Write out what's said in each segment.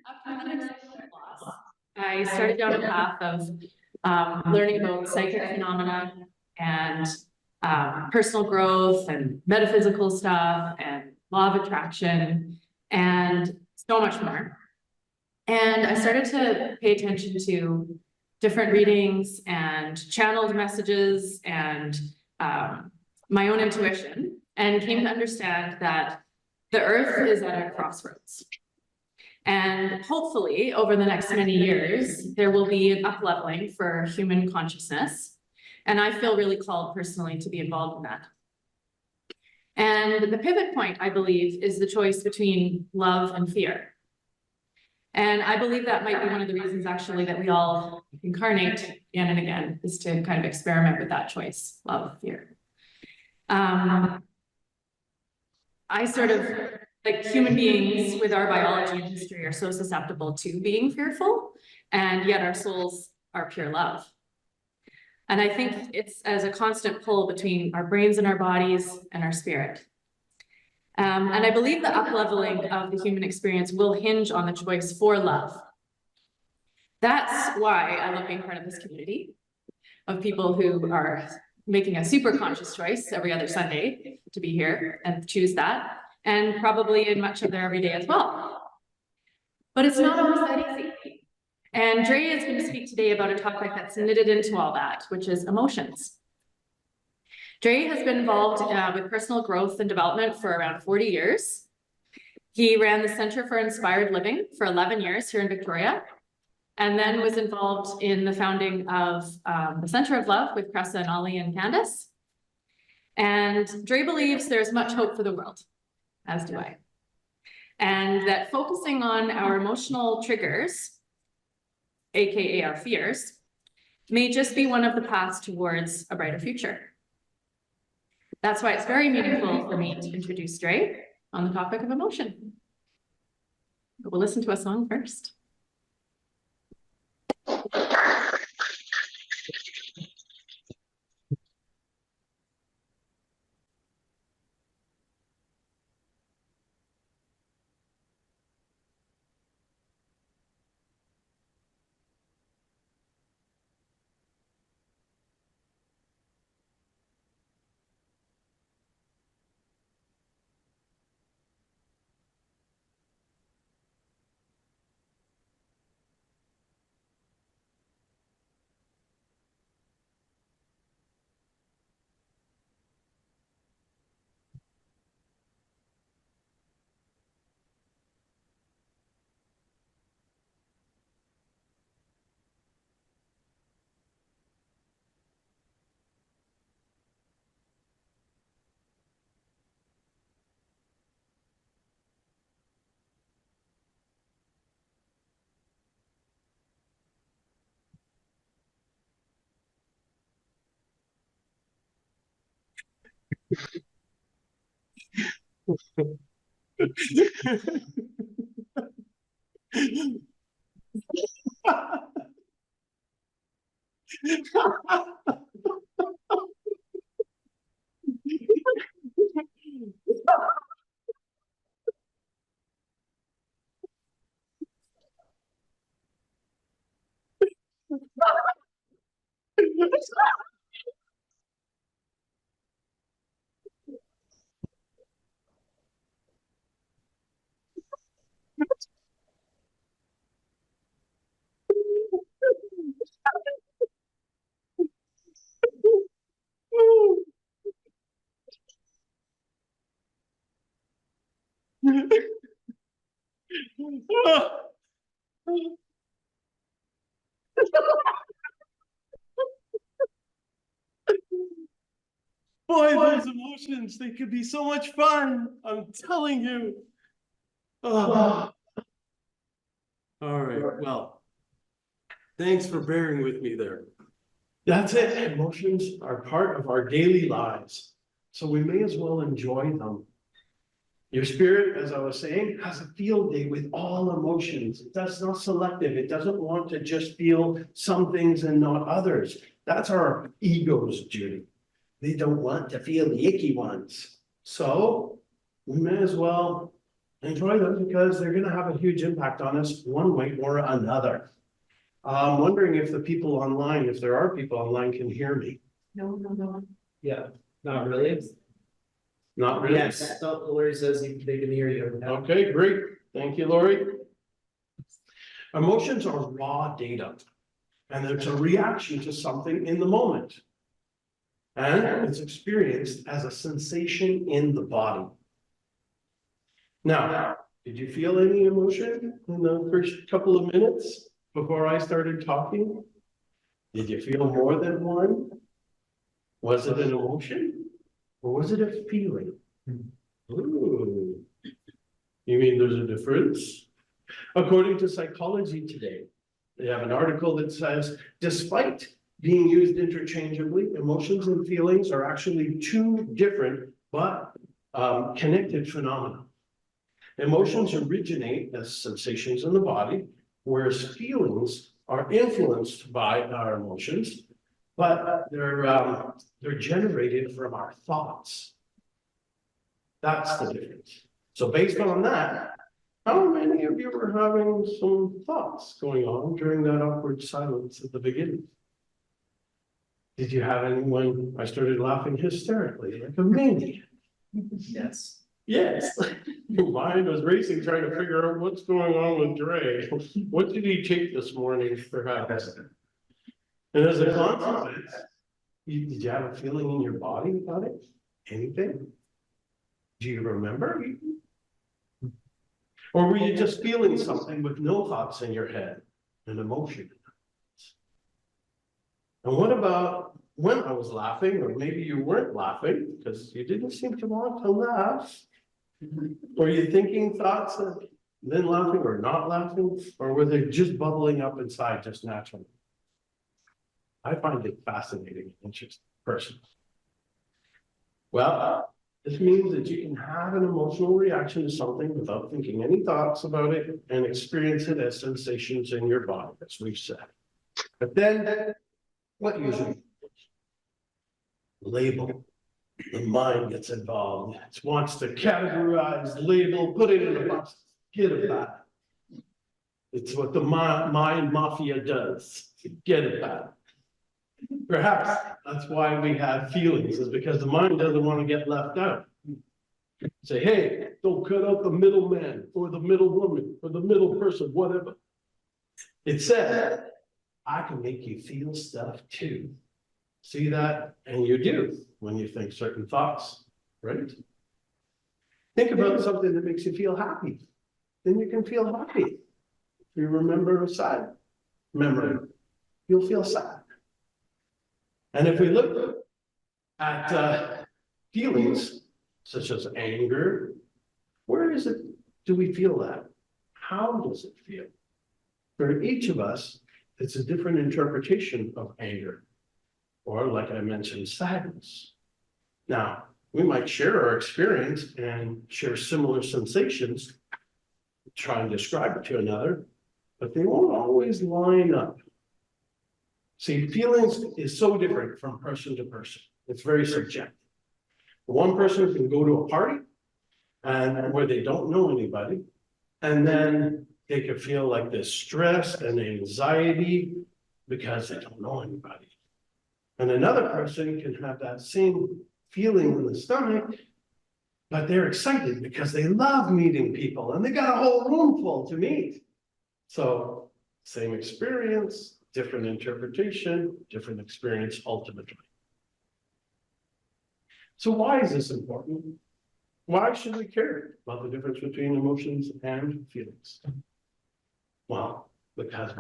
After the loss, I started down a path of learning about psychic phenomena and personal growth and metaphysical stuff and law of attraction and so much more. And I started to pay attention to different readings and channeled messages and my own intuition, and came to understand that the earth is at a crossroads. And hopefully, over the next many years, there will be an up-leveling for human consciousness. And I feel really called personally to be involved in that. And the pivot point, I believe, is the choice between love and fear. And I believe that might be one of the reasons, actually, that we all incarnate again and again, is to kind of experiment with that choice, love, fear. I sort of, like, human beings with our biology and history are so susceptible to being fearful, and yet our souls are pure love. And I think it's as a constant pull between our brains and our bodies and our spirit. And I believe the up-leveling of the human experience will hinge on the choice for love. That's why I love being part of this community of people who are making a super conscious choice every other Sunday to be here and choose that, and probably in much of their everyday as well. But it's not always that easy. And Dre is going to speak today about a topic that's knitted into all that, which is emotions. Dre has been involved with personal growth and development for around 40 years. He ran the Center for Inspired Living for 11 years here in Victoria, and then was involved in the founding of the Center of Love with Cressa and Ollie and Candace. And Dre believes there's much hope for the world, as do I. And that focusing on our emotional triggers, AKA our fears, may just be one of the paths towards a brighter future. That's why it's very meaningful for me to introduce Dre on the topic of emotion. But we'll listen to a song first. Boy, those emotions, they could be so much fun. I'm telling you. Oh. All right, well, thanks for bearing with me there. That's it. Emotions are part of our daily lives, so we may as well enjoy them. Your spirit, as I was saying, has a field day with all emotions. That's not selective. It doesn't want to just feel some things and not others. That's our ego's duty. They don't want to feel the icky ones. So we may as well enjoy them because they're gonna have a huge impact on us one way or another. I'm wondering if the people online, if there are people online, can hear me. No. Yeah, not really. Not really? Yes, Lori says they can hear you. Okay, great. Thank you, Lori. Emotions are raw data, and it's a reaction to something in the moment. And it's experienced as a sensation in the body. Now, did you feel any emotion in the first couple of minutes before I started talking? Did you feel more than one? Was it an emotion or was it a feeling? Ooh. You mean there's a difference? According to Psychology Today, they have an article that says, despite being used interchangeably, emotions and feelings are actually two different but connected phenomena. Emotions originate as sensations in the body, whereas feelings are influenced by our emotions, but they're generated from our thoughts. That's the difference. So based on that, how many of you were having some thoughts going on during that awkward silence at the beginning? Did you have anyone? I started laughing hysterically, like a maniac. Yes. Yes. Your mind was racing, trying to figure out what's going on with Dre. What did he take this morning, perhaps? And as a consequence, did you have a feeling in your body about it? Anything? Do you remember? Or were you just feeling something with no thoughts in your head, an emotion? And what about when I was laughing, or maybe you weren't laughing because you didn't seem to want to laugh? Were you thinking thoughts and then laughing or not laughing? Or were they just bubbling up inside just naturally? I find it fascinating and interesting personally. Well, this means that you can have an emotional reaction to something without thinking any thoughts about it and experience it as sensations in your body, as we've said. But then, what usually happens? Label. The mind gets involved. It wants to categorize, label, put it in a box, get it back. It's what the mind mafia does. Get it back. Perhaps that's why we have feelings, is because the mind doesn't want to get left out. Say, hey, don't cut out the middleman or the middle woman or the middle person, whatever. It says, I can make you feel stuff too. See that? And you do when you think certain thoughts, right? Think about something that makes you feel happy. Then you can feel happy. If you remember a sad memory, you'll feel sad. And if we look at feelings such as anger, where is it? Do we feel that? How does it feel? For each of us, it's a different interpretation of anger. Or like I mentioned, sadness. Now, we might share our experience and share similar sensations, try and describe it to another, but they won't always line up. See, feelings is so different from person to person. It's very subjective. One person can go to a party and where they don't know anybody, and then they could feel like this stress and anxiety because they don't know anybody. And another person can have that same feeling in the stomach, but they're excited because they love meeting people and they got a whole room full to meet. So same experience, different interpretation, different experience ultimately. So why is this important? Why should we care about the difference between emotions and feelings? Well, because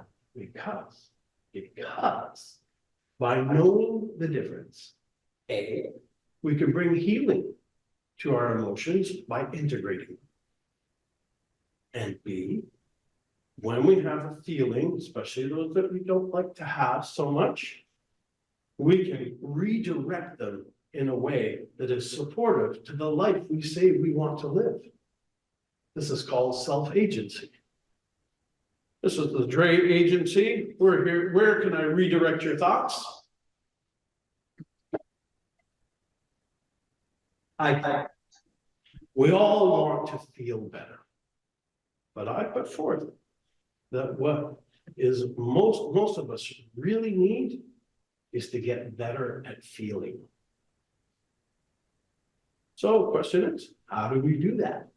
by knowing the difference, A, we can bring healing to our emotions by integrating them. And B, when we have a feeling, especially those that we don't like to have so much, we can redirect them in a way that is supportive to the life we say we want to live. This is called self-agency. This is the Dre agency. We're here. Where can I redirect your thoughts? We all want to feel better. But I put forth that what is most of us really need is to get better at feeling. So the question is, how do we do that?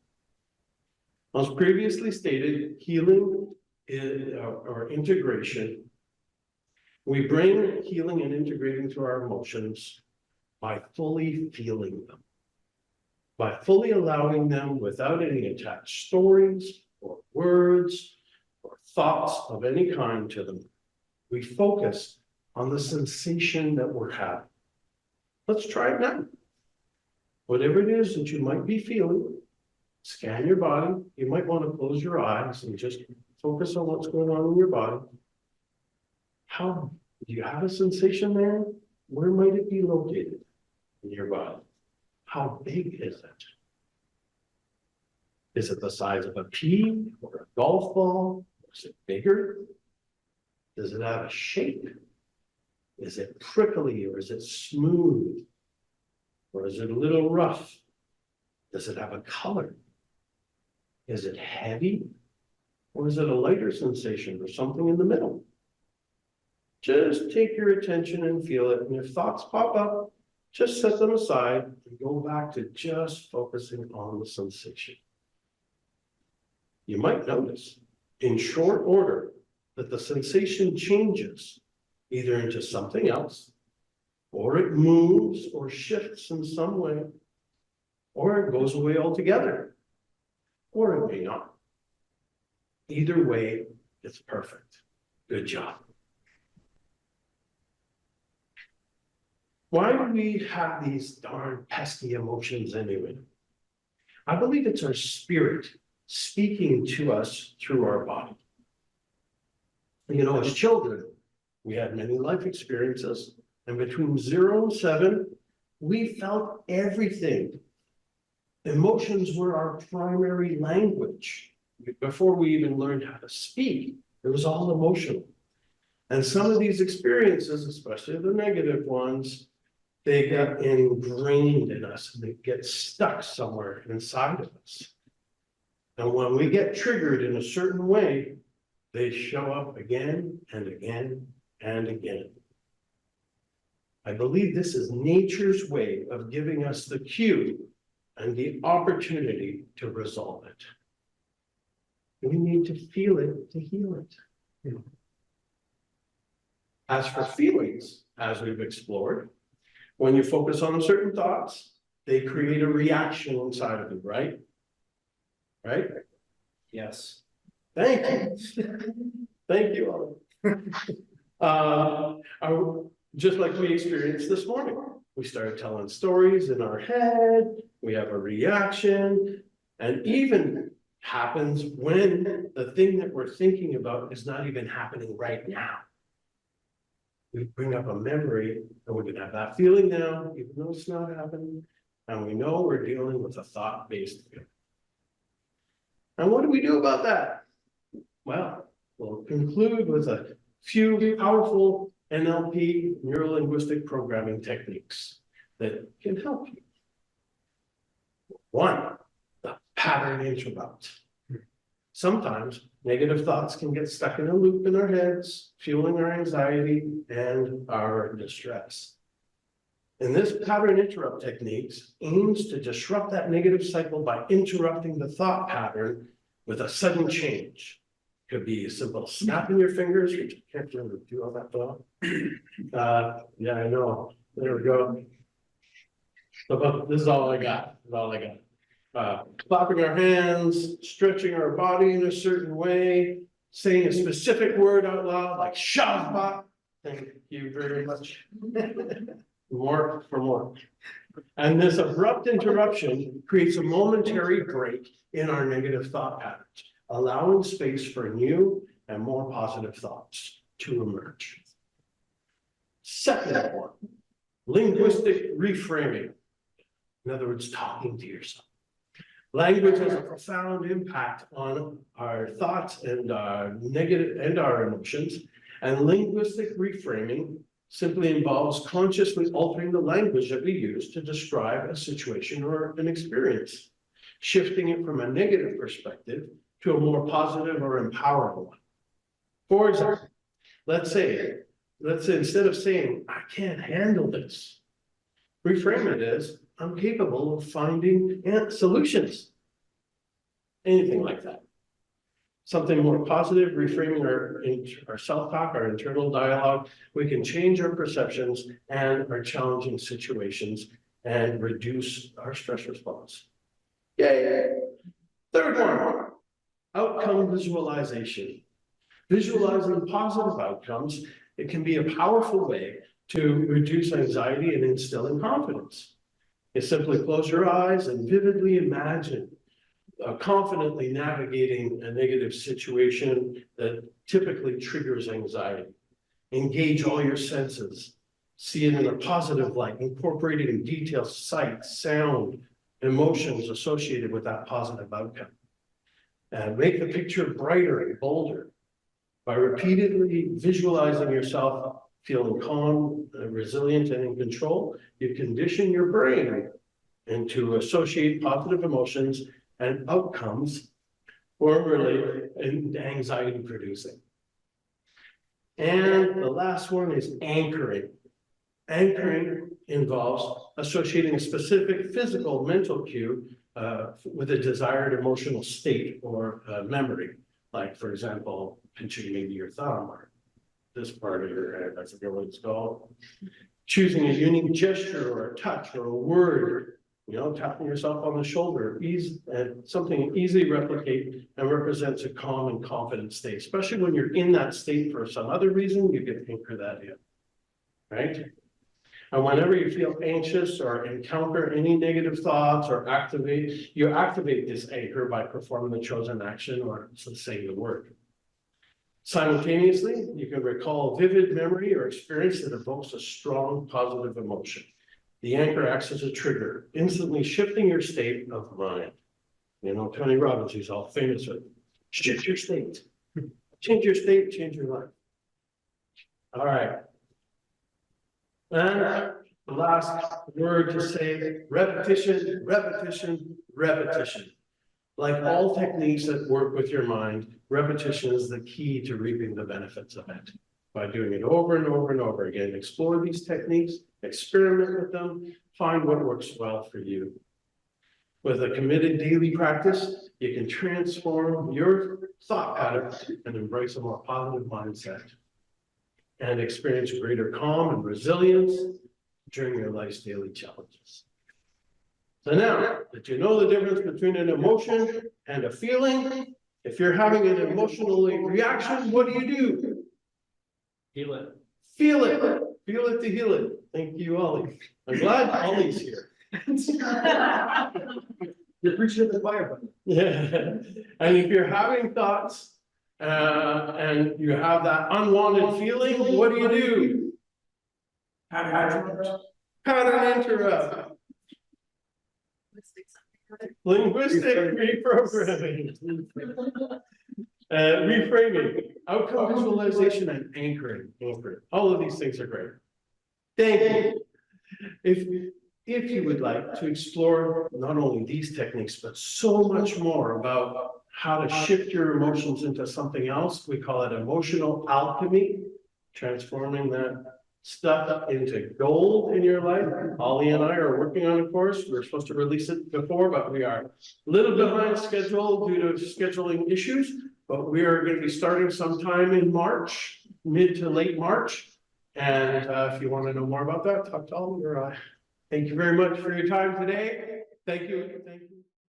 As previously stated, healing is, or integration. We bring healing and integrating to our emotions by fully feeling them, by fully allowing them without any attached stories or words or thoughts of any kind to them. We focus on the sensation that we're having. Let's try it now. Whatever it is that you might be feeling, scan your body. You might want to close your eyes and just focus on what's going on in your body. How do you have a sensation there? Where might it be located in your body? How big is it? Is it the size of a pea or a golf ball? Is it bigger? Does it have a shape? Is it prickly or is it smooth? Or is it a little rough? Does it have a color? Is it heavy? Or is it a lighter sensation or something in the middle? Just take your attention and feel it. And if thoughts pop up, just set them aside and go back to just focusing on the sensation. You might notice in short order that the sensation changes either into something else, or it moves or shifts in some way, or it goes away altogether, or it may not. Either way, it's perfect. Good job. Why do we have these darn pesky emotions anyway? I believe it's our spirit speaking to us through our body. You know, as children, we had many life experiences, and between 0 and 7, we felt everything. Emotions were our primary language. Before we even learned how to speak, it was all emotional. And some of these experiences, especially the negative ones, they get ingrained in us and they get stuck somewhere inside of us. And when we get triggered in a certain way, they show up again and again and again. I believe this is nature's way of giving us the cue and the opportunity to resolve it. We need to feel it to heal it. As for feelings, as we've explored, when you focus on certain thoughts, they create a reaction inside of you, right? Right? Yes. Thank you. Thank you, Alan. Just like we experienced this morning, we started telling stories in our head, we have a reaction, and even happens when the thing that we're thinking about is not even happening right now. We bring up a memory and we can have that feeling now, even though it's not happening, and we know we're dealing with a thought-based feeling. And what do we do about that? Well, we'll conclude with a few powerful NLP, neuro-linguistic programming techniques that can help you. One, the pattern interrupt. Sometimes negative thoughts can get stuck in a loop in our heads, fueling our anxiety and our distress. And this pattern interrupt techniques aims to disrupt that negative cycle by interrupting the thought pattern with a sudden change. Could be a simple snap in your fingers, which I can't really do all that well. Yeah, I know. There we go. So this is all I got. This is all I got. Clapping our hands, stretching our body in a certain way, saying a specific word out loud, like Shabbat. Thank you very much. More for more. And this abrupt interruption creates a momentary break in our negative thought patterns, allowing space for new and more positive thoughts to emerge. Second one, linguistic reframing. In other words, talking to yourself. Language has a profound impact on our thoughts and our negative and our emotions. And linguistic reframing simply involves consciously altering the language that we use to describe a situation or an experience, shifting it from a negative perspective to a more positive or empowering one. For example, let's say instead of saying, I can't handle this, reframe it as, I'm capable of finding solutions. Anything like that. Something more positive, reframing our self-talk, our internal dialogue. We can change our perceptions and our challenging situations and reduce our stress response. Yay! Third one, outcome visualization. Visualizing positive outcomes, it can be a powerful way to reduce anxiety and instilling confidence. You simply close your eyes and vividly imagine confidently navigating a negative situation that typically triggers anxiety. Engage all your senses. See it in a positive light, incorporating in detail sight, sound, emotions associated with that positive outcome. And make the picture brighter and bolder. By repeatedly visualizing yourself feeling calm, resilient, and in control, you condition your brain and to associate positive emotions and outcomes formerly anxiety producing. And the last one is anchoring. Anchoring involves associating a specific physical mental cue with a desired emotional state or memory. Like, for example, pinching maybe your thumb or this part of your head, I forget what it's called. Choosing a unique gesture or a touch or a word, tapping yourself on the shoulder, something easily replicate and represents a calm and confident state, especially when you're in that state for some other reason, you can anchor that in, right? And whenever you feel anxious or encounter any negative thoughts or you activate this anchor by performing the chosen action or saying the word. Simultaneously, you can recall a vivid memory or experience that evokes a strong positive emotion. The anchor acts as a trigger, instantly shifting your state of mind. Tony Robbins, he's all famous with shift your state. Change your state, change your life. All right. And the last word to say, repetition, repetition, repetition. Like all techniques that work with your mind, repetition is the key to reaping the benefits of it. By doing it over and over and over again, explore these techniques, experiment with them, find what works well for you. With a committed daily practice, you can transform your thought patterns and embrace a more positive mindset and experience greater calm and resilience during your life's daily challenges. So now that you know the difference between an emotion and a feeling, if you're having an emotional reaction, what do? Feel it. Feel it. Feel it to heal it. Thank you, Ollie. I'm glad Ollie's here. You're preaching at the choir button. Yeah. And if you're having thoughts and you have that unwanted feeling, what do? Pattern interrupt. Linguistic reprogramming. Reframing, outcome visualization, and anchoring. All of these things are great. Thank you. If you would like to explore not only these techniques, but so much more about how to shift your emotions into something else, we call it emotional alchemy, transforming that stuff into gold in your life. Ollie and I are working on a course. We were supposed to release it before, but we are a little behind schedule due to scheduling issues. But we are going to be starting sometime in March, mid to late March. And if you want to know more about that, talk to Ollie or I. Thank you very much for your time today. Thank you. Thank you.